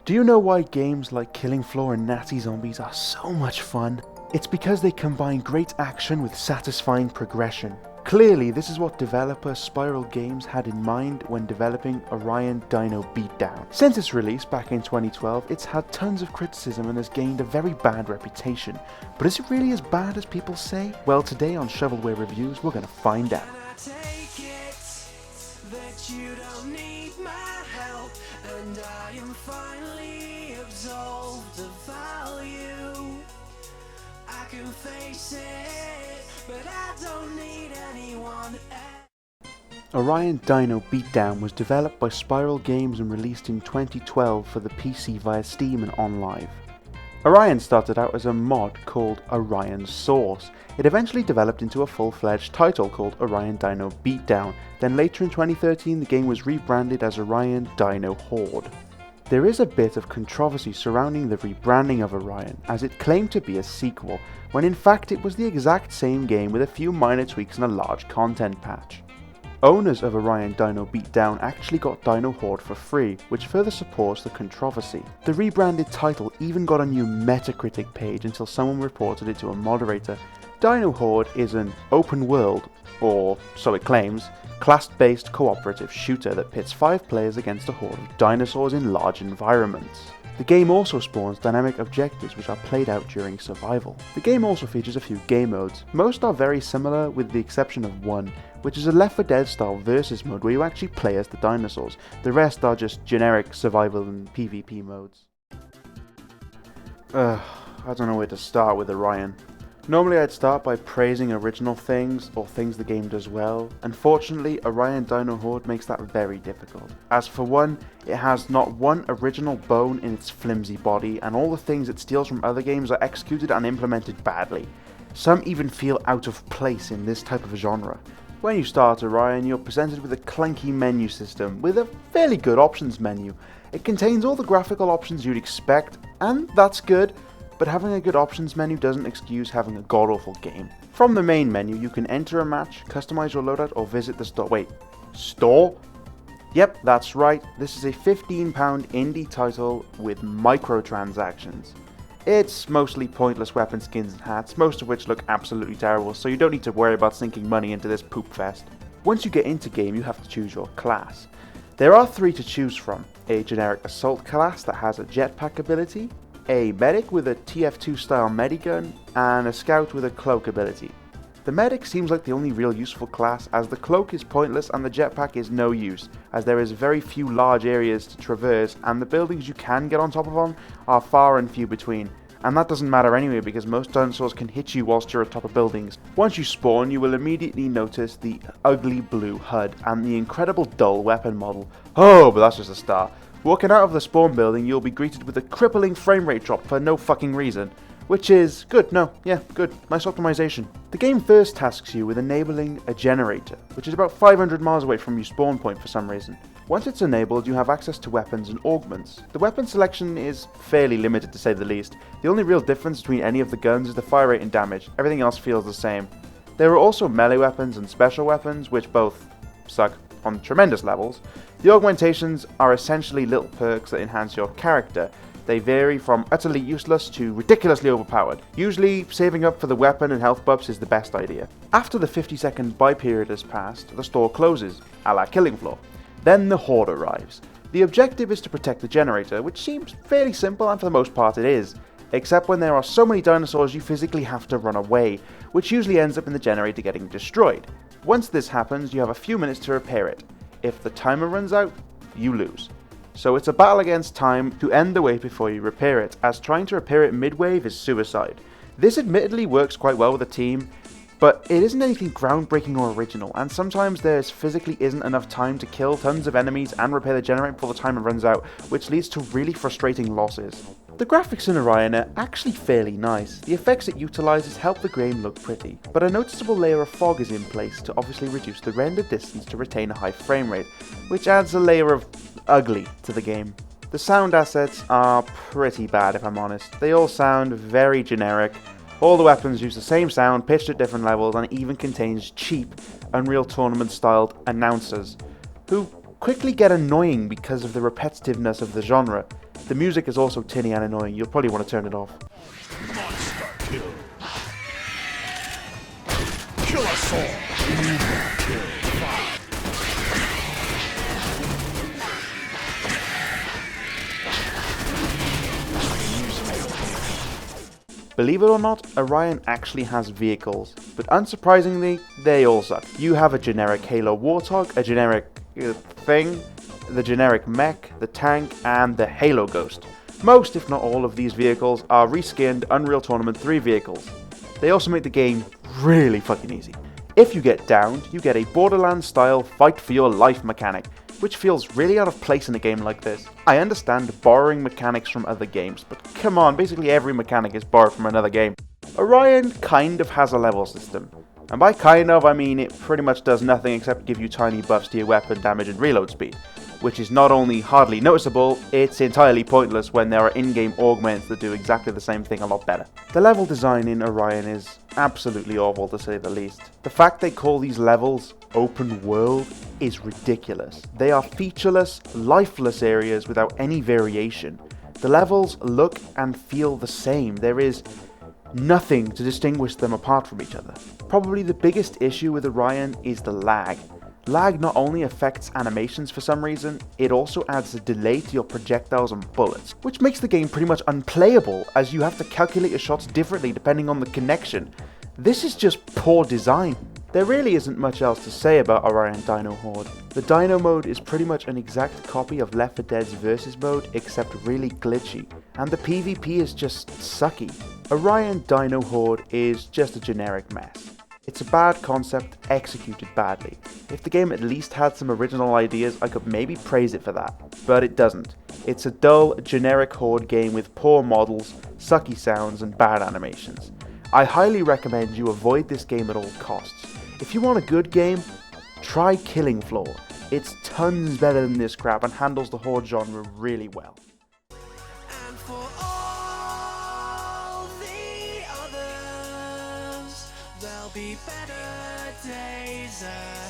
Do you know why games like Killing Floor and Nazi Zombies are so much fun? It's because they combine great action with satisfying progression. Clearly, this is what developer Spiral Games had in mind when developing Orion Dino Beatdown. Since its release back in 2012, it's had tons of criticism and has gained a very bad reputation. But is it really as bad as people say? Well, today on Shovelware Reviews, we're gonna find out. You don't need my help, and I am finally absolved of value. I can face it, but I don't need anyone else. Orion Dino Beatdown was developed by Spiral Games and released in 2012 for the PC via Steam and OnLive. Orion started out as a mod called Orion Source. It eventually developed into a full-fledged title called Orion Dino Beatdown, then later in 2013 the game was rebranded as Orion Dino Horde. There is a bit of controversy surrounding the rebranding of Orion, as it claimed to be a sequel, when in fact it was the exact same game with a few minor tweaks and a large content patch. Owners of Orion Dino Beatdown actually got Dino Horde for free, which further supports the controversy. The rebranded title even got a new Metacritic page until someone reported it to a moderator. Dino Horde is an open world, or so it claims, class-based cooperative shooter that pits 5 players against a horde of dinosaurs in large environments. The game also spawns dynamic objectives which are played out during survival. The game also features a few game modes. Most are very similar with the exception of one, which is a Left 4 Dead style versus mode where you actually play as the dinosaurs. The rest are just generic survival and PvP modes. I don't know where to start with Orion. Normally I'd start by praising original things or things the game does well. Unfortunately, Orion Dino Horde makes that very difficult. As for one, it has not one original bone in its flimsy body, and all the things it steals from other games are executed and implemented badly. Some even feel out of place in this type of genre. When you start Orion, you're presented with a clunky menu system with a fairly good options menu. It contains all the graphical options you'd expect, and that's good. But having a good options menu doesn't excuse having a god-awful game. From the main menu, you can enter a match, customize your loadout, or visit the store. Wait, store? Yep, that's right. This is a £15 indie title with microtransactions. It's mostly pointless weapon skins and hats, most of which look absolutely terrible, so you don't need to worry about sinking money into this poop fest. Once you get into game, you have to choose your class. There are 3 to choose from: a generic assault class that has a jetpack ability, a medic with a TF2 style medigun, and a scout with a cloak ability. The medic seems like the only real useful class, as the cloak is pointless and the jetpack is no use, as there is very few large areas to traverse and the buildings you can get on top of are far and few between. And that doesn't matter anyway because most dinosaurs can hit you whilst you're atop of buildings. Once you spawn, you will immediately notice the ugly blue HUD and the incredible dull weapon model. Oh, but that's just a start. Walking out of the spawn building, you'll be greeted with a crippling frame rate drop for no fucking reason. Which is good, good, nice optimization. The game first tasks you with enabling a generator, which is about 500 miles away from your spawn point for some reason. Once it's enabled, you have access to weapons and augments. The weapon selection is fairly limited to say the least. The only real difference between any of the guns is the fire rate and damage. Everything else feels the same. There are also melee weapons and special weapons, which both suck on tremendous levels. The augmentations are essentially little perks that enhance your character. They vary from utterly useless to ridiculously overpowered. Usually, saving up for the weapon and health buffs is the best idea. After the 50-second buy period has passed, the store closes, a la Killing Floor. Then the Horde arrives. The objective is to protect the generator, which seems fairly simple, and for the most part it is. Except when there are so many dinosaurs you physically have to run away, which usually ends up in the generator getting destroyed. Once this happens, you have a few minutes to repair it. If the timer runs out, you lose. So it's a battle against time to end the wave before you repair it, as trying to repair it mid-wave is suicide. This admittedly works quite well with a team, but it isn't anything groundbreaking or original, and sometimes there physically isn't enough time to kill tons of enemies and repair the generator before the timer runs out, which leads to really frustrating losses. The graphics in Orion are actually fairly nice. The effects it utilises help the game look pretty, but a noticeable layer of fog is in place to obviously reduce the render distance to retain a high frame rate, which adds a layer of ugly to the game. The sound assets are pretty bad if I'm honest. They all sound very generic. All the weapons use the same sound, pitched at different levels, and it even contains cheap Unreal Tournament styled announcers, who quickly get annoying because of the repetitiveness of the genre. The music is also tinny and annoying, you'll probably want to turn it off. Monster kill. Kill us all. Kill 5. Believe it or not, Orion actually has vehicles, but unsurprisingly, they all suck. You have a generic Halo Warthog, a generic thing, the generic mech, the tank, and the Halo Ghost. Most, if not all, of these vehicles are reskinned Unreal Tournament 3 vehicles. They also make the game really fucking easy. If you get downed, you get a Borderlands-style fight for your life mechanic, which feels really out of place in a game like this. I understand borrowing mechanics from other games, but come on, basically every mechanic is borrowed from another game. Orion kind of has a level system, and by kind of I mean it pretty much does nothing except give you tiny buffs to your weapon damage and reload speed, which is not only hardly noticeable, it's entirely pointless when there are in-game augments that do exactly the same thing a lot better. The level design in Orion is absolutely awful to say the least. The fact they call these levels open world is ridiculous. They are featureless, lifeless areas without any variation. The levels look and feel the same. There is nothing to distinguish them apart from each other. Probably the biggest issue with Orion is the lag. Lag not only affects animations for some reason, it also adds a delay to your projectiles and bullets, which makes the game pretty much unplayable as you have to calculate your shots differently depending on the connection. This is just poor design. There really isn't much else to say about Orion Dino Horde. The Dino mode is pretty much an exact copy of Left 4 Dead's Versus mode, except really glitchy, and the PvP is just sucky. Orion Dino Horde is just a generic mess. It's a bad concept executed badly. If the game at least had some original ideas, I could maybe praise it for that, but it doesn't. It's a dull, generic horde game with poor models, sucky sounds, and bad animations. I highly recommend you avoid this game at all costs. If you want a good game, try Killing Floor. It's tons better than this crap and handles the horde genre really well. And for all the others, there'll be better days ahead.